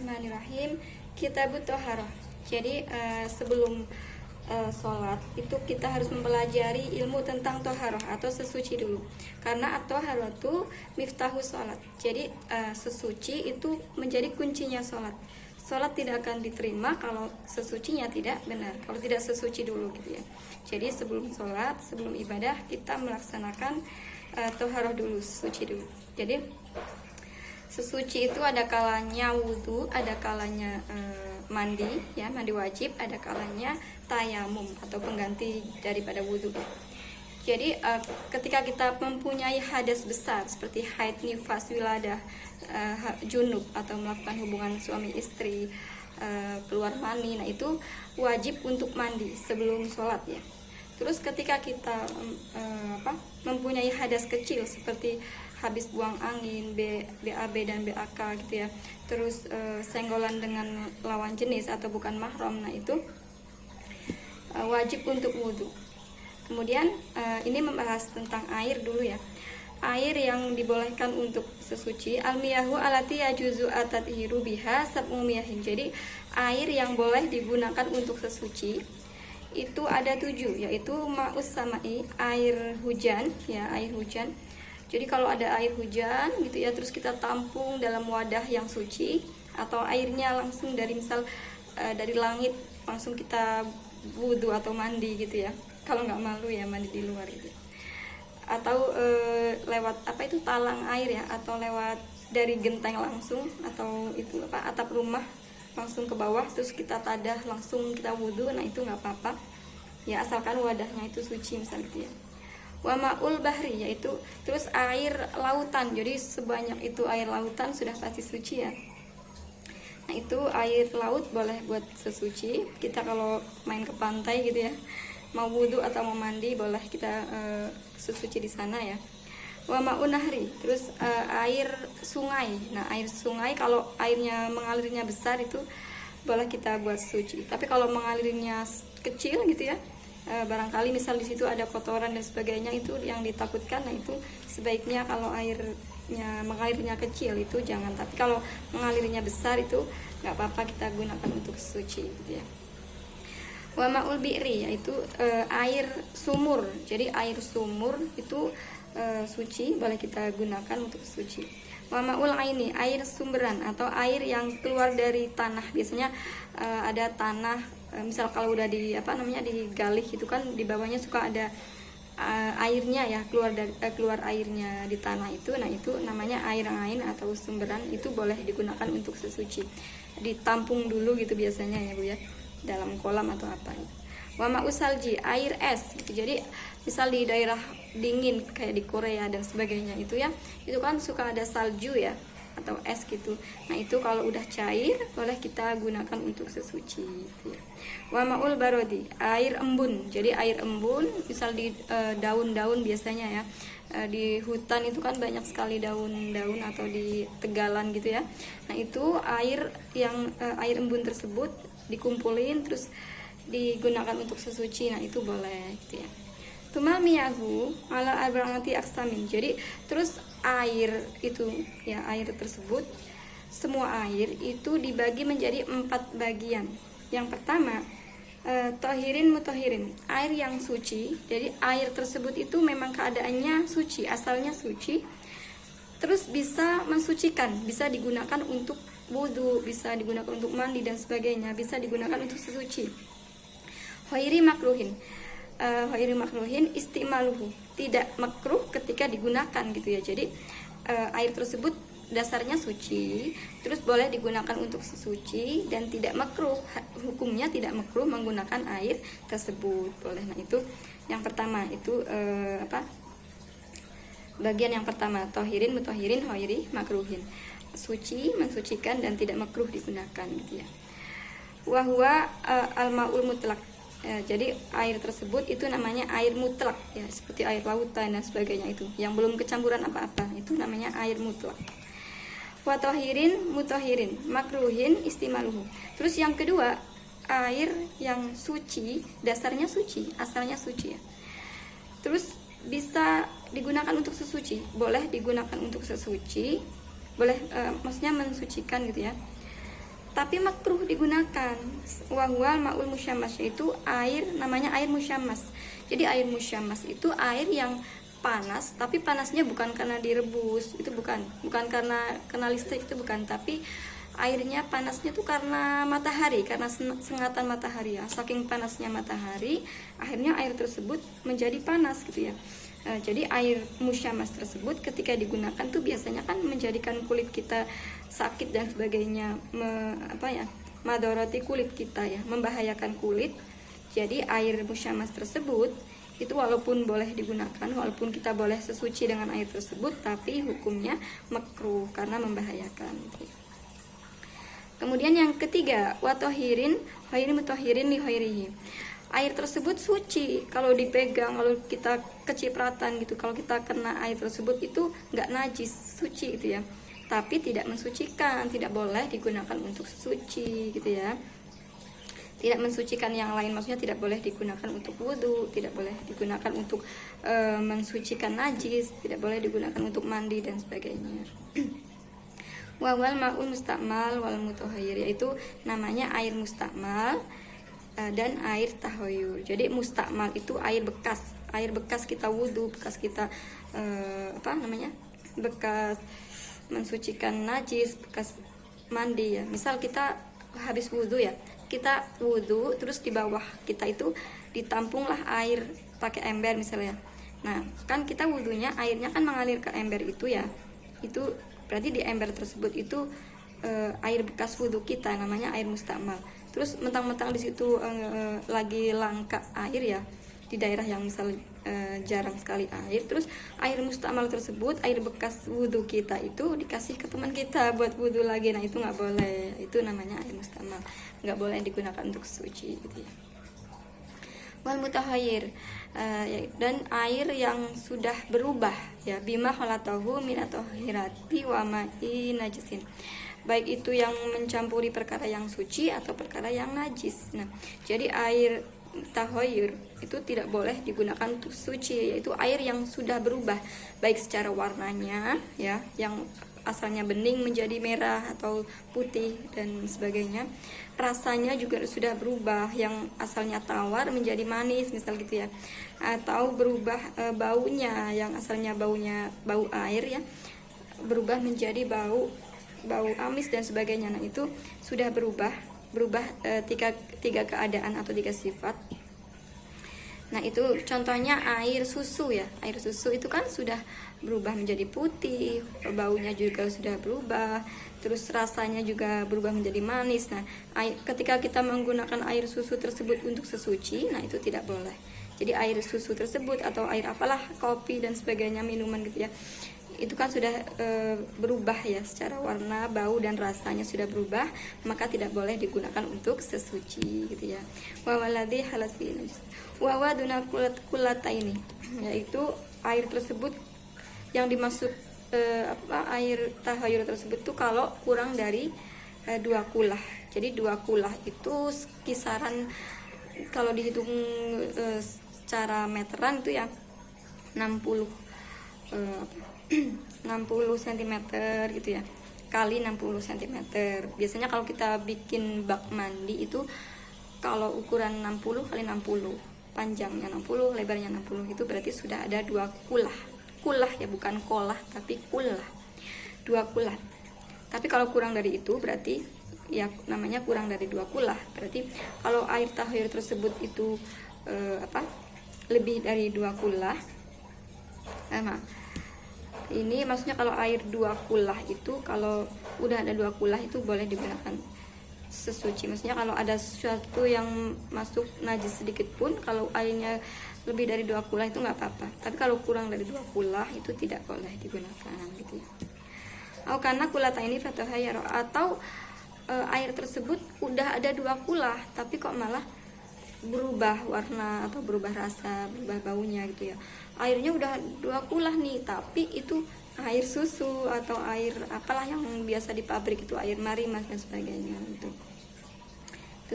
Bismillahirrahmanirrahim. Kitabut Thaharah. Jadi sebelum sholat itu kita harus mempelajari ilmu tentang toharoh atau sesuci dulu. Karena at-toharoh itu miftahu sholat. Jadi sesuci itu menjadi kuncinya sholat. Sholat tidak akan diterima kalau sesucinya tidak benar. Kalau tidak sesuci dulu gitu ya. Jadi sebelum sholat, sebelum ibadah kita melaksanakan toharoh dulu, suci dulu. Jadi sesuci itu ada kalanya wudhu, ada kalanya mandi, ya mandi wajib, ada kalanya tayamum atau pengganti daripada wudhu. Jadi ketika kita mempunyai hadas besar seperti haid, nifas, wiladah, junub atau melakukan hubungan suami istri, keluar mani, nah itu wajib untuk mandi sebelum sholat ya. Terus ketika kita mempunyai hadas kecil seperti habis buang angin, BAB dan BAK gitu ya. Terus senggolan dengan lawan jenis atau bukan mahram, nah itu wajib untuk wudhu. Kemudian ini membahas tentang air dulu ya. Air yang dibolehkan untuk sesuci, al-miyahu alati yajuzu at-tathiru biha sab'u miyahin. Jadi air yang boleh digunakan untuk sesuci itu ada 7, yaitu ma'us samai, air hujan ya, air hujan. Jadi kalau ada air hujan gitu ya, terus kita tampung dalam wadah yang suci, atau airnya langsung dari misal dari langit langsung kita wudhu atau mandi gitu ya, kalau nggak malu ya mandi di luar gitu. Atau lewat talang air ya, atau lewat dari genteng langsung, atau itu atap rumah langsung ke bawah, terus kita tadah langsung kita wudhu, nah itu nggak apa-apa ya, asalkan wadahnya itu suci misal gitu ya. Wa ma'ul bahri, yaitu terus air lautan. Jadi sebanyak itu air lautan sudah pasti suci ya. Nah itu air laut boleh buat sesuci. Kita kalau main ke pantai gitu ya, mau wudhu atau mau mandi, boleh kita sesuci di sana ya. Wa ma'un nahri, terus air sungai. Nah air sungai kalau airnya mengalirnya besar itu boleh kita buat suci. Tapi kalau mengalirnya kecil gitu ya, barangkali misal di situ ada kotoran dan sebagainya, itu yang ditakutkan. Nah itu sebaiknya kalau airnya mengalirnya kecil itu jangan. Tapi kalau mengalirnya besar itu nggak apa-apa, kita gunakan untuk suci gitu ya. Wa ma'ul bi'ri, yaitu air sumur. Jadi air sumur itu suci, boleh kita gunakan untuk suci. Wa ma'ul aini, air sumberan atau air yang keluar dari tanah. Biasanya ada tanah, misal kalau udah digali itu kan di bawahnya suka ada airnya ya, keluar airnya di tanah itu. Nah itu namanya air ain atau sumberan, itu boleh digunakan untuk sesuci. Ditampung dulu gitu biasanya ya Bu ya, dalam kolam atau apa. Wa ma'us salji, air es gitu. Jadi misal di daerah dingin kayak di Korea dan sebagainya itu ya, itu kan suka ada salju ya atau es gitu. Nah itu kalau udah cair boleh kita gunakan untuk sesuci gitu ya. Wa ma'ul barodi, air embun. Jadi air embun misal di daun-daun biasanya ya, di hutan itu kan banyak sekali daun-daun, atau di tegalan gitu ya. Nah itu air yang air embun tersebut dikumpulin terus digunakan untuk sesuci, nah itu boleh gitu ya. Tumal miyahu ala arba'ati aksamin. Jadi terus air itu ya, air tersebut, semua air itu dibagi menjadi 4 bagian. Yang pertama tohirin mutohirin, air yang suci. Jadi air tersebut itu memang keadaannya suci, asalnya suci, terus bisa mensucikan, bisa digunakan untuk wudhu, bisa digunakan untuk mandi dan sebagainya, bisa digunakan untuk sesuci. Ghairi makruhin, ghairi makruhin istimaluhu, tidak makruh ketika digunakan gitu ya. Jadi air tersebut dasarnya suci, terus boleh digunakan untuk sesuci, dan tidak makruh, hukumnya tidak makruh menggunakan air tersebut, boleh. Nah itu yang pertama, itu bagian yang pertama, tohirin mutohirin ghairi makruhin, suci, mensucikan, dan tidak makruh digunakan gitu ya. Wa huwa al-ma'ul mutlaq. Jadi air tersebut itu namanya air mutlak ya, seperti air lautan dan sebagainya, itu yang belum kecampuran apa-apa, itu namanya air mutlak. Wa tahirin mutahirin makruhin istimaluhu. Terus yang kedua, air yang suci, dasarnya suci, asalnya suci ya. Terus bisa digunakan untuk sesuci, boleh digunakan untuk sesuci, boleh maksudnya mensucikan gitu ya. tapi makruh digunakan. Wahwal maul musyammas, yaitu air, namanya air musyammas. Jadi air musyammas itu air yang panas, tapi panasnya bukan karena direbus, itu bukan karena kena listrik, itu bukan, tapi airnya panasnya tuh karena matahari, karena sengatan matahari ya. Saking panasnya matahari, akhirnya air tersebut menjadi panas gitu ya. Jadi air musyammas tersebut ketika digunakan tuh biasanya kan menjadikan kulit kita sakit dan sebagainya, madoroti kulit kita ya, membahayakan kulit. Jadi air musyammas tersebut itu walaupun boleh digunakan, walaupun kita boleh sesuci dengan air tersebut, tapi hukumnya makruh karena membahayakan gitu. Kemudian yang ketiga, watohirin hoiri mutohirin li hoirihi. Air tersebut suci kalau dipegang, kalau kita kecipratan gitu, kalau kita kena air tersebut itu nggak najis, suci gitu ya. Tapi tidak mensucikan, tidak boleh digunakan untuk suci gitu ya. Tidak mensucikan yang lain, maksudnya tidak boleh digunakan untuk wudhu, tidak boleh digunakan untuk mensucikan najis, tidak boleh digunakan untuk mandi dan sebagainya. Wawal ma'ul mustakmal wal mutahhir, yaitu namanya air mustakmal dan air tahoyur. Jadi mustakmal itu air bekas kita wudhu, bekas kita bekas mensucikan najis, bekas mandi ya. Misal kita habis wudhu ya, kita wudhu terus di bawah kita itu ditampunglah air pakai ember misalnya. Nah kan kita wudhunya airnya kan mengalir ke ember itu ya, itu berarti di ember tersebut itu air bekas wudhu kita, namanya air mustakmal. Terus mentang-mentang di situ lagi langka air ya, di daerah yang misal jarang sekali air, terus air mustakmal tersebut, air bekas wudhu kita itu dikasih ke teman kita buat wudhu lagi. Nah itu nggak boleh, itu namanya air mustakmal, nggak boleh digunakan untuk suci gitu ya. Wal mutahhir, dan air yang sudah berubah ya, bima khalatahu min at-tahhirati wa ma'i najisin, baik itu yang mencampuri perkara yang suci atau perkara yang najis. Nah jadi air tahoyur itu tidak boleh digunakan untuk suci, yaitu air yang sudah berubah, baik secara warnanya ya, yang asalnya bening menjadi merah atau putih dan sebagainya. Rasanya juga sudah berubah, yang asalnya tawar menjadi manis misal gitu ya, atau berubah baunya, yang asalnya bau air ya, berubah menjadi bau amis dan sebagainya. Nah itu sudah berubah tiga keadaan atau tiga sifat. Nah itu contohnya air susu ya, air susu itu kan sudah berubah menjadi putih, baunya juga sudah berubah, terus rasanya juga berubah menjadi manis. Nah ketika kita menggunakan air susu tersebut untuk sesuci, nah itu tidak boleh. Jadi air susu tersebut atau air apalah, kopi dan sebagainya, minuman gitu ya, itu kan sudah berubah ya, secara warna, bau dan rasanya sudah berubah, maka tidak boleh digunakan untuk sesuci gitu ya. Wa waladhi halasfi wa duna kulata ini, yaitu air tersebut yang dimaksud air tahayur tersebut tuh kalau kurang dari 2 kulah. Jadi 2 kulah itu kisaran kalau dihitung secara meteran itu ya 60 cm gitu ya, kali 60 cm. Biasanya kalau kita bikin bak mandi itu kalau ukuran 60 kali 60, panjangnya 60, lebarnya 60, itu berarti sudah ada 2 kulah. Kulah ya, bukan kolah tapi kulah, 2 kulah. Tapi kalau kurang dari itu berarti ya namanya kurang dari 2 kulah. Berarti kalau air tahir tersebut itu lebih dari 2 kulah, ini maksudnya kalau air 2 kulah itu, kalau udah ada 2 kulah itu boleh digunakan sesuci. Maksudnya kalau ada sesuatu yang masuk najis sedikit pun, kalau airnya lebih dari 2 kulah itu nggak apa-apa. Tapi kalau kurang dari 2 kulah itu tidak boleh digunakan gitu ya. Karena kulata ini fatahayaro, atau air tersebut udah ada 2 kulah tapi kok malah berubah warna atau berubah rasa, berubah baunya gitu ya. Airnya udah 2 kulah nih, tapi itu air susu atau air apalah yang biasa di pabrik itu, air marimas dan sebagainya itu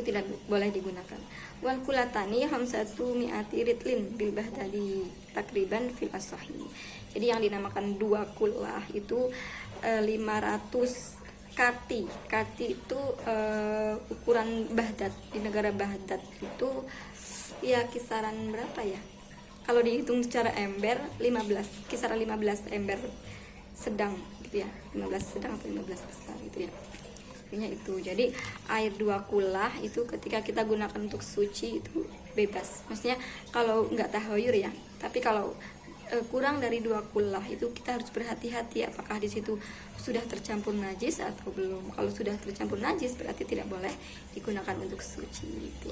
tidak boleh digunakan. Wal kulatani hamsatu mi'ati ritlin bil bahdadi takriban fil asahi. Jadi yang dinamakan 2 kulah itu 500 Kati itu ukuran Baghdad, di negara Baghdad itu ya kisaran berapa ya? Kalau dihitung secara ember 15, kisaran 15 ember sedang gitu ya. 15 sedang atau 15 besar gitu ya. Intinya itu. Jadi air 2 kulah itu ketika kita gunakan untuk suci itu bebas. Maksudnya kalau nggak tahoyur ya. Tapi kalau kurang dari 2 kulah itu kita harus berhati-hati apakah di situ sudah tercampur najis atau belum. Kalau sudah tercampur najis berarti tidak boleh digunakan untuk suci gitu ya.